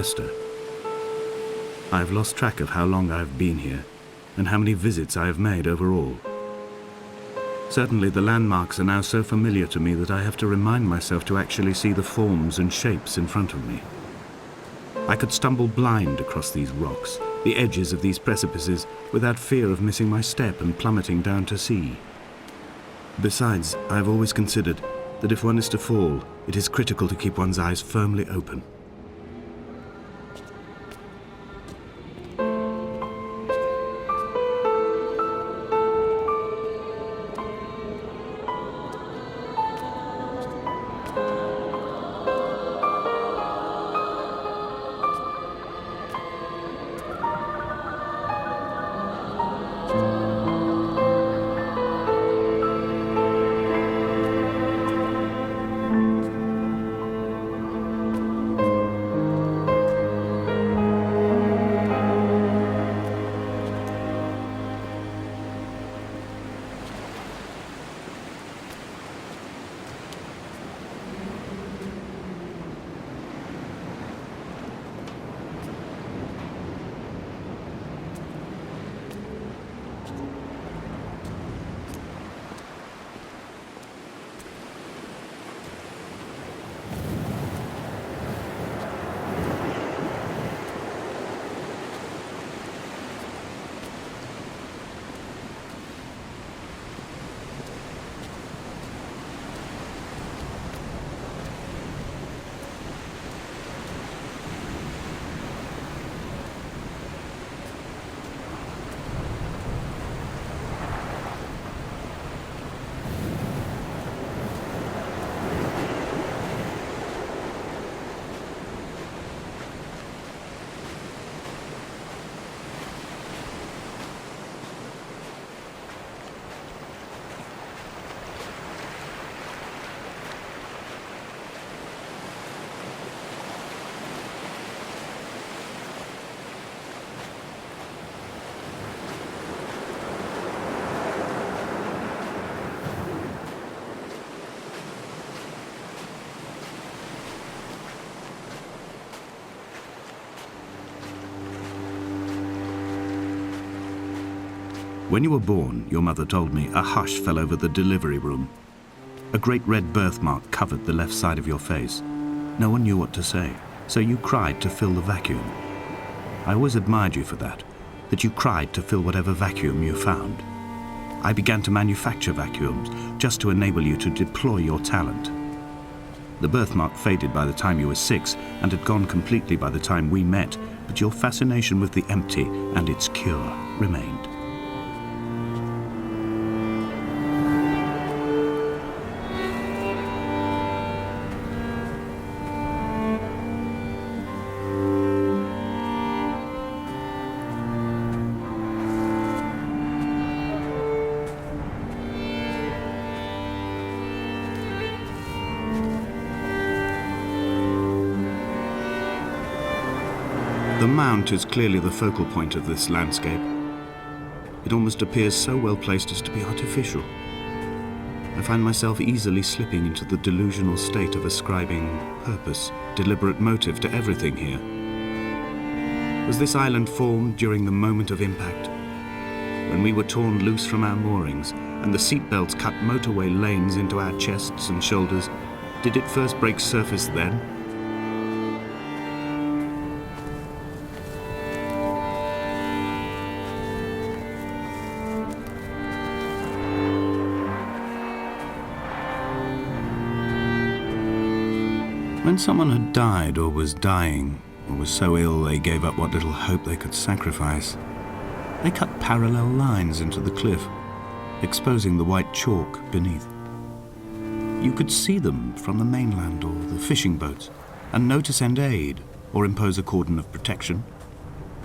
Esther. I have lost track of how long I have been here, and how many visits I have made overall. Certainly the landmarks are now so familiar to me that I have to remind myself to actually see the forms and shapes in front of me. I could stumble blind across these rocks, the edges of these precipices, without fear of missing my step and plummeting down to sea. Besides, I have always considered that if one is to fall, it is critical to keep one's eyes firmly open. When you were born, your mother told me, a hush fell over the delivery room. A great red birthmark covered the left side of your face. No one knew what to say, so you cried to fill the vacuum. I always admired you for that you cried to fill whatever vacuum you found. I began to manufacture vacuums just to enable you to deploy your talent. The birthmark faded by the time you were 6 and had gone completely by the time we met, but your fascination with the empty and its cure remained. The mount is clearly the focal point of this landscape. It almost appears so well placed as to be artificial. I find myself easily slipping into the delusional state of ascribing purpose, deliberate motive to everything here. Was this island formed during the moment of impact? When we were torn loose from our moorings and the seatbelts cut motorway lanes into our chests and shoulders, did it first break surface then? When someone had died or was dying, or was so ill they gave up what little hope they could sacrifice, they cut parallel lines into the cliff, exposing the white chalk beneath. You could see them from the mainland or the fishing boats, and know to send aid or impose a cordon of protection,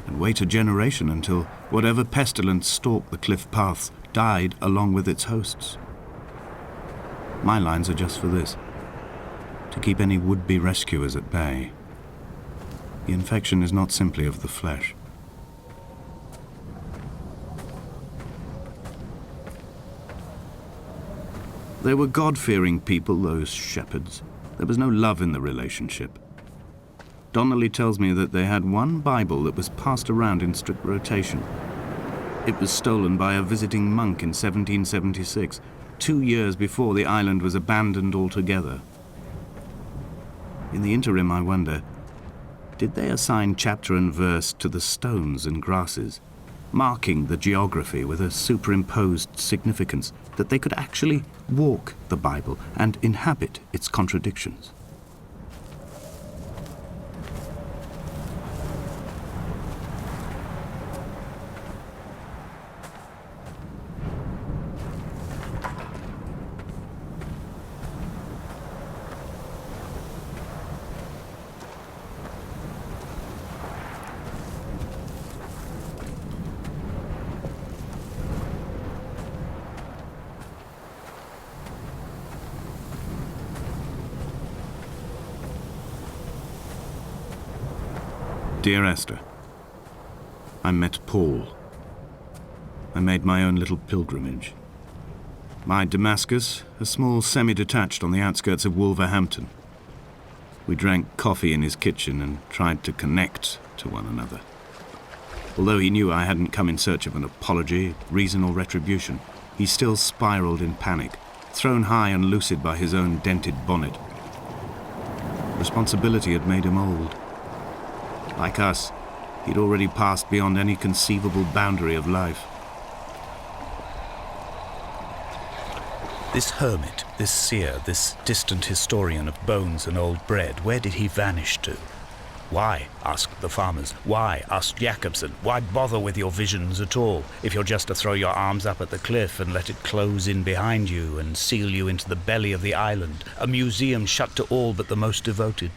and wait a generation until whatever pestilence stalked the cliff paths died along with its hosts. My lines are just for this: to keep any would-be rescuers at bay. The infection is not simply of the flesh. They were God-fearing people, those shepherds. There was no love in the relationship. Donnelly tells me that they had one Bible that was passed around in strict rotation. It was stolen by a visiting monk in 1776, 2 years before the island was abandoned altogether. In the interim, I wonder, did they assign chapter and verse to the stones and grasses, marking the geography with a superimposed significance that they could actually walk the Bible and inhabit its contradictions? Dear Esther, I met Paul. I made my own little pilgrimage. My Damascus, a small semi-detached on the outskirts of Wolverhampton. We drank coffee in his kitchen and tried to connect to one another. Although he knew I hadn't come in search of an apology, reason or retribution, he still spiraled in panic, thrown high and lucid by his own dented bonnet. Responsibility had made him old. Like us, he'd already passed beyond any conceivable boundary of life. This hermit, this seer, this distant historian of bones and old bread, where did he vanish to? Why, asked the farmers. Why, asked Jacobson. Why bother with your visions at all, if you're just to throw your arms up at the cliff and let it close in behind you and seal you into the belly of the island, a museum shut to all but the most devoted?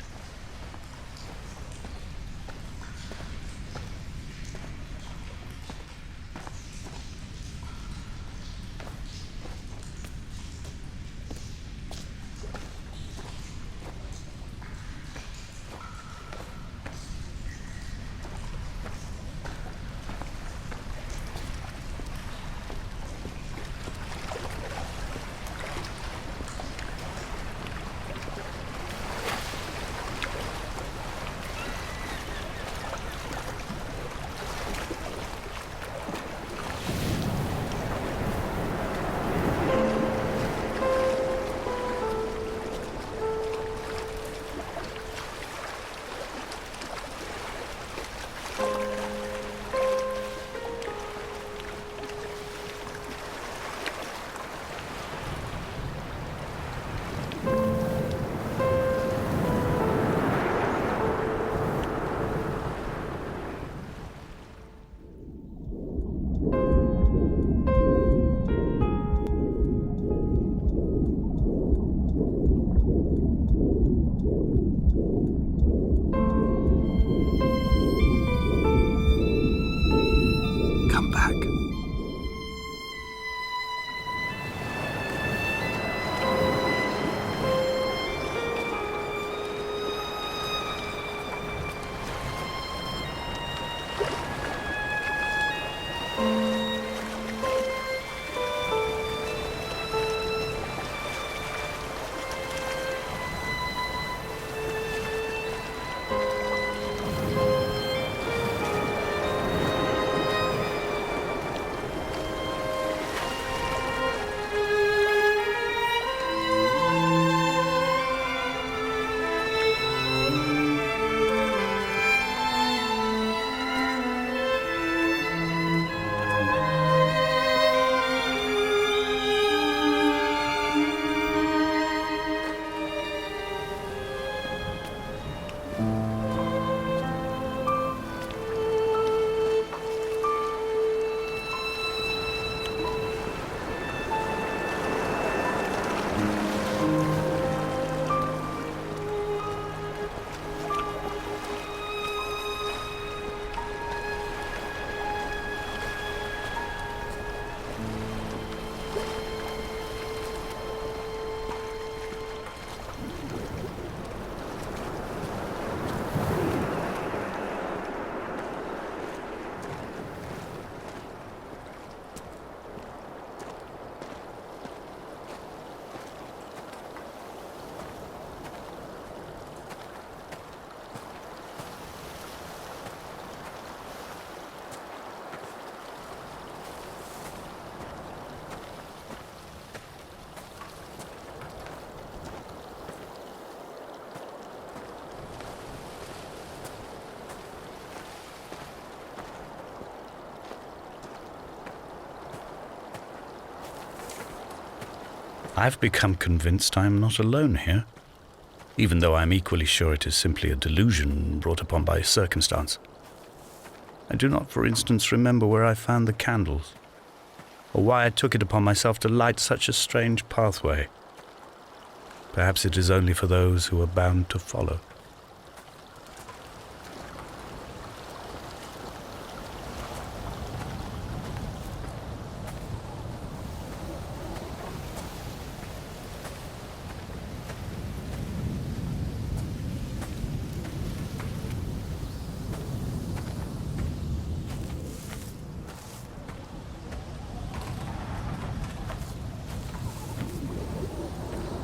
I've become convinced I am not alone here, even though I am equally sure it is simply a delusion brought upon by circumstance. I do not, for instance, remember where I found the candles, or why I took it upon myself to light such a strange pathway. Perhaps it is only for those who are bound to follow.